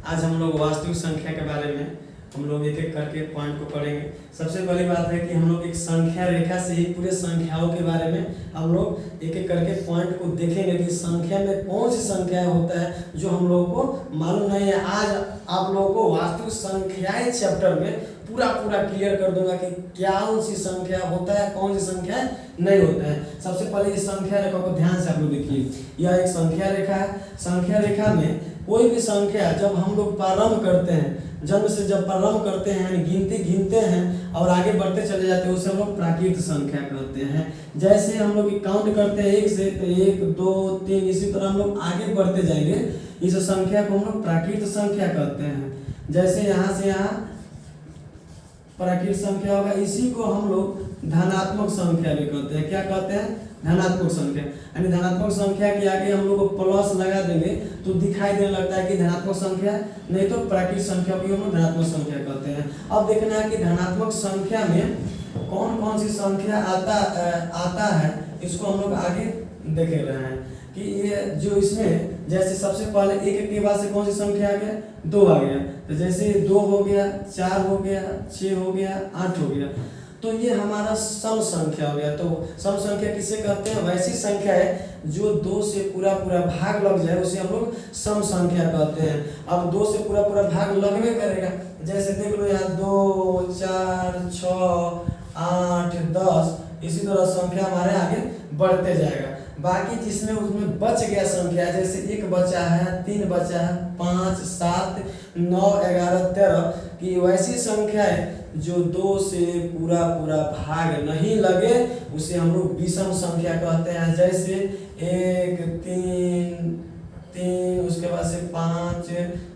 आज हम लोग वास्तविक संख्या के बारे में हम लोग एक एक करके पॉइंट को पढ़ेंगे। सबसे पहली बात है कि हम लोग एक संख्या रेखा से ही पूरे संख्याओं के बारे में हम लोग एक एक करके पॉइंट को देखेंगे कि संख्या में कौन सी संख्या होता है जो हम लोगों को मालूम नहीं है। आज आप लोगों को वास्तविक संख्याएं चैप्टर में पूरा क्लियर कर दूंगा कि कौन सी संख्या होता है, कौन सी संख्या नहीं होता है। सबसे पहले इस संख्या रेखा को ध्यान से आप लोग देखिए, यह एक संख्या रेखा है। संख्या रेखा में कोई भी संख्या जब हम लोग प्रारंभ करते हैं, जन्म से जब प्रारंभ करते हैं, गिनते हैं और आगे बढ़ते चले जाते हैं, उसे हम लोग प्राकृत संख्या कहते हैं। जैसे हम लोग काउंट करते हैं 1 से, तो 1 2 3 इसी तरह हम लोग आगे बढ़ते जाएंगे। इस संख्या को हम लोग प्राकृत संख्या कहते हैं। जैसे यहाँ से यहाँ प्राकृत संख्या होगा, इसी को हम लोग धनात्मक संख्या भी कहते हैं। क्या कहते हैं? धनात्मक संख्या। यानी धनात्मक संख्या के आगे हम लोग को प्लस लगा देंगे तो दिखाई देने लगता है कि धनात्मक संख्या, नहीं तो प्राकृत संख्या को हम लोग धनात्मक संख्या कहते हैं। अब देखना है कि धनात्मक संख्या में कौन कौन सी संख्या आता है, इसको हम लोग आगे देख रहे हैं कि ये जो इसमें जैसे सबसे पहले 1 के बाद से कौन सी संख्या आ गया? 2 आ गया। तो जैसे 2 हो गया, 4 हो गया, 6 हो गया, 8 हो गया, तो ये हमारा सम संख्या हो गया। तो सम संख्या किसे कहते हैं? वैसी संख्या है जो 2 से पूरा भाग लग जाए, उसे हम लोग सम संख्या कहते हैं। अब 2 से पूरा भाग लगवे करेगा, जैसे देख लो यहाँ 2 4 6 8 10, इसी तरह संख्या हमारे आगे बढ़ते जाएगा। बाकी जिसमें उसमें बच गया संख्या, जैसे 1 बचा है, 3 बचा है, 5 7 9 11 13 की वैसी संख्या है जो 2 से पूरा भाग नहीं लगे, उसे हम लोग विषम संख्या कहते हैं। जैसे 1 3 3, उसके बाद से 5,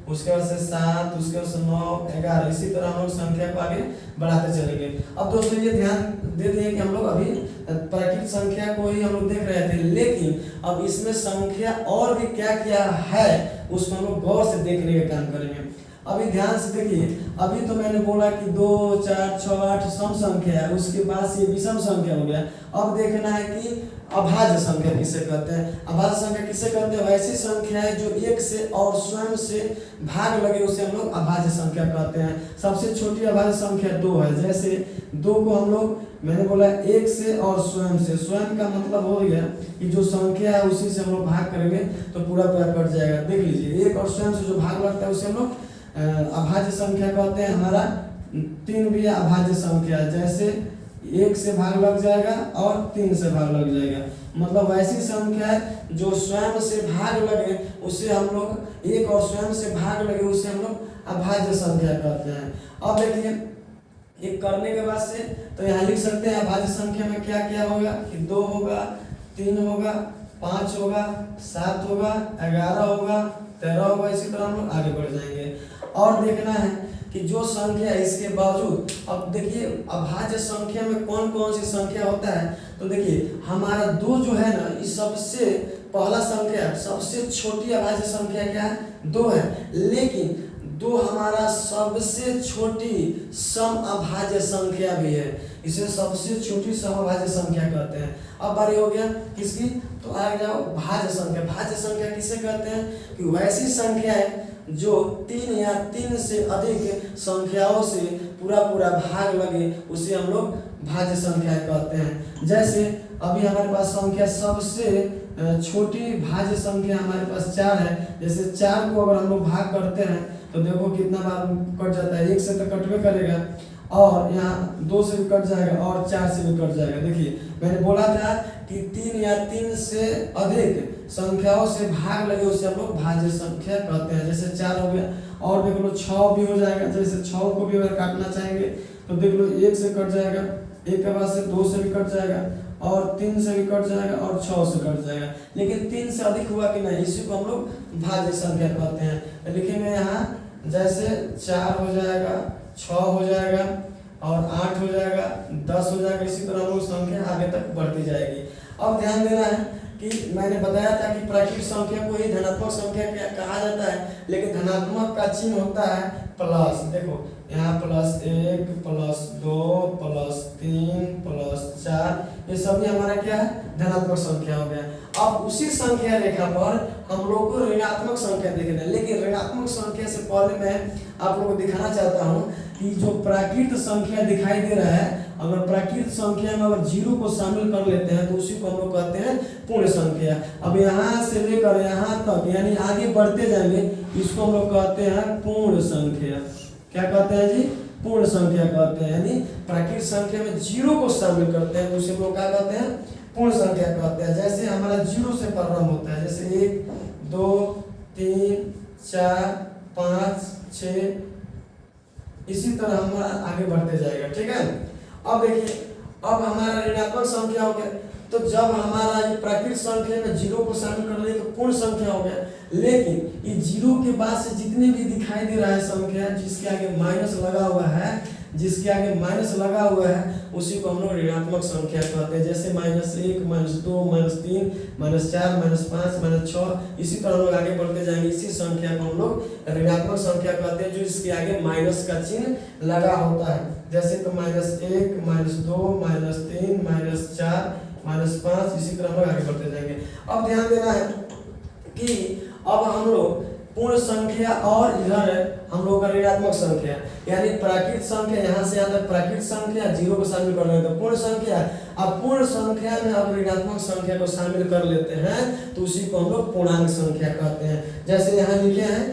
उसके बाद से 7, उसके बाद से 9 11, इसी तरह हम लोग संख्या को आगे बढ़ाते चलेंगे। अब दोस्तों ये ध्यान दे दिए कि हम लोग अभी प्राकृत संख्या को ही हम लोग देख रहे थे, लेकिन अब इसमें संख्या और भी क्या है उसको हम लोग गौर से देखने का काम करेंगे। अभी ध्यान से देखिए, अभी तो मैंने बोला कि 2 4 6 8 सम संख्या है, उसके बाद से विषम संख्या हो गया। अब देखना है कि अभाज्य संख्या किसे कहते हैं। अभाज्य संख्या किसे कहते हैं? वैसी संख्या है जो 1 से और स्वयं से भाग लगे, उसे हम लोग अभाज्य संख्या कहते हैं। सबसे छोटी अभाज्य संख्या 2 है। जैसे 2 को हम लोग, मैंने बोला 1 से और स्वयं से, स्वयं का मतलब हो गया कि जो संख्या है उसी से हम लोग भाग करेंगे तो पूरा कट जाएगा। देख लीजिए, 1 और स्वयं से जो भाग लगता है उसे हम लोग अभाज्य संख्या कहते हैं। हमारा 3 भी अभाज्य संख्या, जैसे 1 से भाग लग जाएगा और 3 से भाग लग जाएगा। मतलब ऐसी संख्या है जो स्वयं से भाग लगे उसे हम लोग, 1 और स्वयं से भाग लगे उसे हम लोग अभाज्य संख्या कहते हैं। अब देखिए, एक करने के बाद से तो यहाँ लिख सकते हैं अभाज्य संख्या में क्या होगा कि 2 होगा, 3 होगा, 5 होगा, 7 होगा, 11 होगा, 13 होगा, इसी तरह हम लोग आगे बढ़ जाएंगे। और देखना है कि जो संख्या इसके बावजूद, अब देखिए अभाज्य संख्या में कौन कौन सी संख्या होता है, तो देखिए हमारा 2 जो है ना, इस सबसे पहला संख्या, सबसे छोटी अभाज्य संख्या क्या है? 2 है। लेकिन 2 हमारा सबसे छोटी सम अभाज्य संख्या भी है, इसे सबसे छोटी सम अभाज्य संख्या कहते हैं। अब बारी हो गया किसकी? तो आ जाओ भाज्य संख्या। भाज्य संख्या किसे कहते हैं? कि वैसी संख्या है जो 3 या 3 से अधिक संख्याओं से पूरा भाग लगे, उसे हम लोग भाज्य संख्या कहते हैं। जैसे अभी हमारे पास संख्या सबसे छोटी भाज्य संख्या हमारे पास 4 है। जैसे 4 को अगर हम लोग भाग करते हैं तो देखो कितना बार कट जाता है, 1 से तो कटवे करेगा, और यहाँ 2 से भी कट जाएगा और 4 से भी कट जाएगा। देखिए मैंने बोला था कि 3 या 3 से अधिक संख्याओं से भाग लगे उसे हम लोग भाज्य संख्या कहते हैं। जैसे 4 हो गया, और देख लो 6 भी हो जाएगा। जैसे 6 को भी अगर काटना चाहेंगे तो देख लो 1 से कट जाएगा, 1 के बाद से 2 से भी कट जाएगा, और 3 से भी कट जाएगा, और 6 से कट जाएगा। लेकिन 3 से अधिक हुआ कि नहीं, इसी को हम लोग भाज्य संख्या कहते हैं। लिखेंगे यहाँ, जैसे 4 हो जाएगा, 6 हो जाएगा, और 8 हो जाएगा, 10 हो जाएगा, इसी तरह हम लोग संख्या आगे तक बढ़ती जाएगी। अब ध्यान देना है कि मैंने बताया था कि प्राकृतिक संख्या को ही धनात्मक संख्या कहा जाता है, लेकिन धनात्मक का चिन्ह होता है प्लस। देखो यहाँ +1 +2 +3 +4, ये सभी हमारा क्या है, धनात्मक संख्या हो गया। अब उसी संख्या रेखा पर हम लोग को ऋणात्मक संख्या देखना है, लेकिन ऋणात्मक संख्या से पहले मैं आप लोगों को दिखाना चाहता हूँ कि जो प्राकृत संख्या दिखाई दे रहा है, अगर प्राकृत संख्या में अगर 0 को शामिल कर लेते हैं तो उसी को हम लोग कहते हैं पूर्ण संख्या। अब यहाँ से लेकर यहाँ तक यानी आगे बढ़ते जाएंगे, इसको हम लोग कहते हैं पूर्ण संख्या। क्या कहते हैं जी, पूर्ण संख्या कहते हैं। यानी प्राकृत संख्या में 0 को शामिल करते हैं तो उसे हम लोग क्या कहते हैं, पूर्ण संख्या कहते हैं। जैसे हमारा 0 से प्रारंभ होता है, जैसे 1 2 3 4 5 6, इसी तरह हमारा आगे बढ़ते जाएगा। ठीक है, अब देखिए, अब हमारा ऋणात्मक संख्या हो गया, तो जब हमारा ये प्राकृतिक संख्या में 0 को शामिल कर लिया तो पूर्ण संख्या हो गया। लेकिन ये 0 के बाद से जितने भी दिखाई दे रहा है संख्या, जिसके आगे माइनस लगा हुआ है, जिसके आगे माइनस लगा हुआ है, उसी को हम लोग ऋणात्मक संख्या कहते हैं। जैसे -1 -2 -3 -4 -5 -6, इसी तरह हम लोग आगे बढ़ते जाएंगे। इसी संख्या को हम लोग ऋणात्मक संख्या कहते हैं, जो इसके आगे माइनस का चिन्ह लगा होता है। जैसे तो -1 -2 -3 -4 -5, इसी तरह हम लोग आगे बढ़ते जाएंगे। अब ध्यान देना है कि अब हम लोग पूर्ण संख्या और इधर हम लोग का ऋणात्मक संख्या, यानी प्राकृत संख्या यहाँ से यहाँ तक प्राकृत संख्या 0 को शामिल कर लेते हैं, पूर्ण संख्या। अब पूर्ण संख्या में अब ऋणात्मक संख्या को शामिल कर लेते हैं तो उसी को हम लोग पूर्णांक संख्या कहते हैं। जैसे यहाँ लिखे हैं,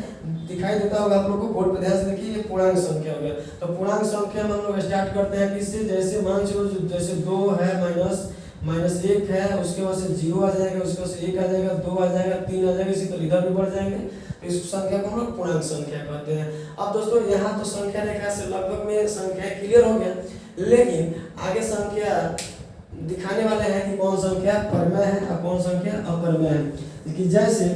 दिखाई देता होगा आप लोग को, बोर्ड पर ध्यान से देखिए, ये पूर्णांक संख्या हो गया। तो पूर्णांक संख्या में हम लोग स्टार्ट करते हैं किससे, जैसे मान लो जैसे 2 है -1 है, उसके बाद से 0 आ जाएगा, उसके बाद से 1 आ जाएगा, 2 आ जाएगा, 3 आ जाएगा, इसी तरह इधर भी बढ़ जाएंगे, तो इस संख्या को हम लोग पूर्णांक संख्या कहते हैं। अब दोस्तों यहाँ तो संख्या रेखा से लगभग में संख्या क्लियर हो गया, लेकिन आगे संख्या दिखाने वाले हैं कि कौन संख्या परमेय है और कौन संख्या अपरमेय है। कि जैसे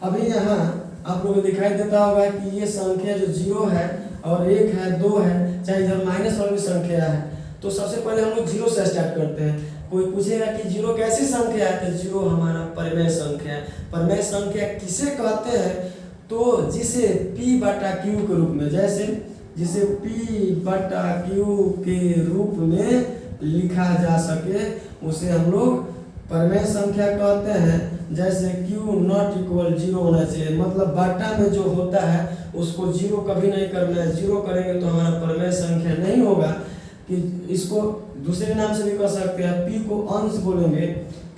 अभी यहाँ आप लोगों को दिखाई देता होगा कि ये संख्या जो 0 है और 1 है 2 है, चाहे इधर माइनस वाली संख्या है, तो सबसे पहले हम लोग 0 से स्टार्ट करते हैं। कोई पूछेगा कि 0 कैसी संख्या है, तो 0 हमारा परमेय संख्या है। परमेय संख्या किसे कहते हैं, तो जिसे P/Q के रूप में, जैसे जिसे P/Q के रूप में लिखा जा सके उसे हम लोग परमेय संख्या कहते हैं। जैसे Q ≠ 0 होना चाहिए, मतलब बाटा में जो होता है उसको 0 कभी नहीं करना है। 0 करेंगे तो हमारा परमेय संख्या नहीं होगा। कि इसको दूसरे नाम से भी कह सकते हैं, P को अंश बोलेंगे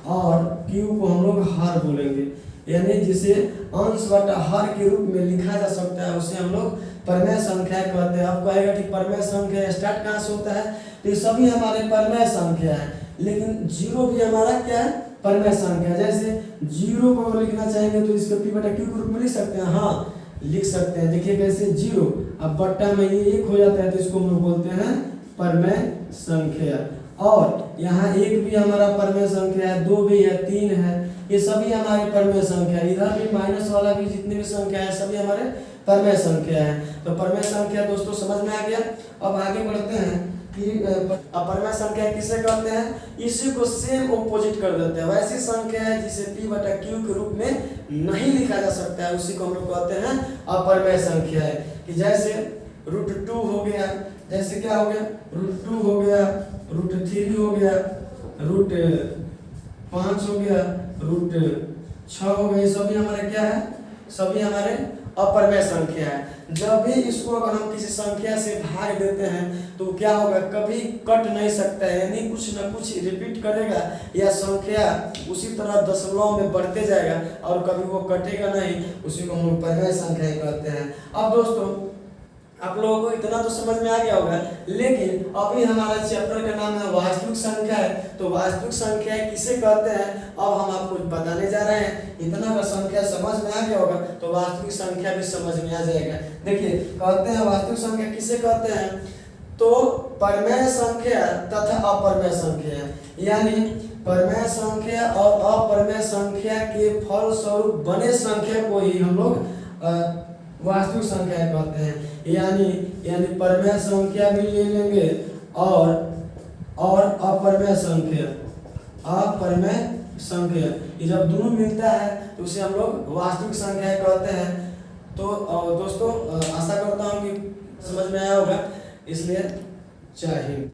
और Q को हम लोग हर बोलेंगे, यानी जिसे अंश बटा हर के रूप में लिखा जा सकता है उसे हम लोग परमेय संख्या कहते हैं। आपको आएगा कि परमेय संख्या स्टार्ट कहाँ से होता है, तो ये सभी हमारे परमेय संख्या है, लेकिन 0 भी हमारा क्या है, परमेय संख्या। जैसे 0 को लिखना चाहेंगे तो इसको P/Q के रूप में लिख सकते हैं, हाँ लिख सकते हैं। देखिए कैसे 0, अब बट्टा में ये 1 हो जाता है तो इसको हम लोग बोलते हैं परमेय संख्या। और यहाँ 1 भी हमारा परमेय संख्या है, 2 भी है, 3 है, ये सभी हमारे परमेय संख्या है। इधर भी माइनस वाला भी जितने भी संख्या है सभी हमारे परमेय संख्या है। तो परमेय संख्या दोस्तों समझ में आ गया। अब आगे बढ़ते हैं कि परमेय संख्या किसे कहते हैं, इसी को सेम ऑपोजिट कर देते हैं। वैसी संख्या है जिसे P/Q के रूप में नहीं लिखा जा सकता है, उसी को हम लोग कहते हैं अपरमेय संख्या है। कि जैसे √2 हो गया, जैसे क्या हो गया, √2 हो गया, √3 हो गया, √5 हो गया, √6 हो गया, सभी हमारे क्या है, सभी हमारे अपरमेय संख्या है। जब भी इसको अगर हम किसी संख्या से भाग देते हैं तो क्या होगा, कभी कट नहीं सकता है, यानी कुछ ना कुछ रिपीट करेगा या संख्या उसी तरह दशमलव में बढ़ते जाएगा और कभी वो कटेगा नहीं, उसी को हम लोग परमेय संख्या कहते हैं। अब दोस्तों आप लोगों को इतना तो समझ में आ गया होगा, लेकिन अभी हमारा चैप्टर का नाम है वास्तविक संख्या है। तो वास्तविक संख्या किसे कहते हैं अब हम आपको बताने जा रहे हैं। इतना अगर संख्या समझ में आ गया होगा तो वास्तविक संख्या भी समझ में आ जाएगा। देखिए कहते हैं वास्तविक संख्या किसे कहते हैं, तो परमेय संख्या तथा अपरमेय संख्या, यानी परमेय संख्या और अपरमेय संख्या के फलस्वरूप बने संख्या को ही हम लोग वास्तविक संख्या कहते हैं। यानी परमेय संख्या भी ले लेंगे और अपरमेय संख्या संख्या। ये जब दोनों मिलता है तो उसे हम लोग वास्तविक संख्या कहते हैं। तो दोस्तों आशा करता हूँ कि समझ में आया होगा, इसलिए जय हिंद।